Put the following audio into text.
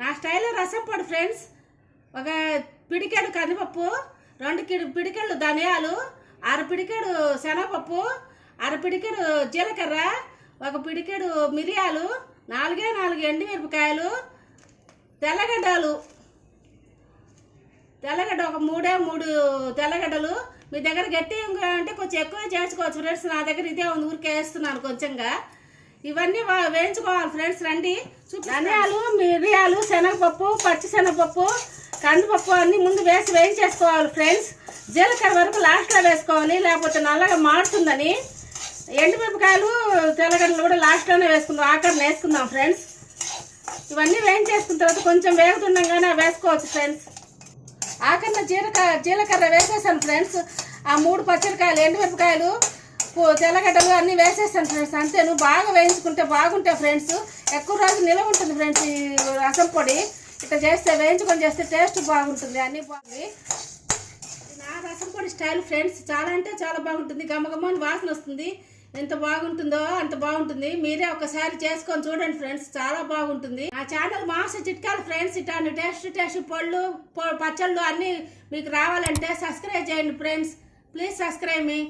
నా స్టైల్లో రసం పొడి ఫ్రెండ్స్. ఒక పిడికెడు కందిపప్పు, 2 పిడికెళ్ళు ధనియాలు, 6 పిడికెడు శనగపప్పు, 1/2 పిడికెడు జీలకర్ర, 1 పిడికెడు మిరియాలు, 4 ఎండుమిరపకాయలు, తెల్లగడ్డలు, ఒక 3 తెల్లగడ్డలు. మీ దగ్గర గట్టిగా అంటే కొంచెం ఎక్కువ చేసుకోవచ్చు ఫ్రెండ్స్. నా దగ్గర ఇదే ఉంది, ఊరికే వేస్తున్నాను కొంచెంగా. ఇవన్నీ వేయించుకోవాలి ఫ్రెండ్స్. రండి. ధనియాలు, మిరియాలు, శనగపప్పు, పచ్చిశనగపప్పు, కందిపప్పు అన్నీ ముందు వేయించేసుకోవాలి ఫ్రెండ్స్. జీలకర్ర వరకు లాస్ట్లో వేసుకోవాలి, లేకపోతే నల్లగా మాడుతుందని. ఎండుమిరపకాయలు, తెల్లగడ్డలు కూడా లాస్ట్లోనే వేసుకుందాం, ఆఖరిని వేసుకుందాం ఫ్రెండ్స్. ఇవన్నీ వేయించేసుకున్న తర్వాత కొంచెం వేగుతుండగానే వేసుకోవచ్చు ఫ్రెండ్స్. ఆఖరిన జీలకర్ర వేసేసాను ఫ్రెండ్స్. ఆ 3 పచ్చిమిరకాయలు, ఎండుమిరపకాయలు, తెల్లగడ్డలు అన్నీ వేసేసాను ఫ్రెండ్స్. అంతే. నువ్వు బాగా వేయించుకుంటే బాగుంటాయి ఫ్రెండ్స్. ఎక్కువ రోజు నిలవ ఉంటుంది ఫ్రెండ్స్ ఈ రసం పొడి. ఇట్లా చేస్తే వేయించుకొని చేస్తే టేస్ట్ బాగుంటుంది, అన్నీ బాగుంది. నా రసం పొడి స్టైల్ ఫ్రెండ్స్. చాలా అంటే చాలా బాగుంటుంది, గమగమని వాసన వస్తుంది. ఎంత బాగుంటుందో అంత బాగుంటుంది. మీరే ఒకసారి చేసుకొని చూడండి ఫ్రెండ్స్, చాలా బాగుంటుంది. నా ఛానల్ మాస్టర్ చిట్కాలు ఫ్రెండ్స్. ఇట్లాంటి టేస్ట్ పళ్ళు, పచ్చళ్ళు అన్నీ మీకు రావాలంటే సబ్స్క్రైబ్ చేయండి ఫ్రెండ్స్. Please subscribe me.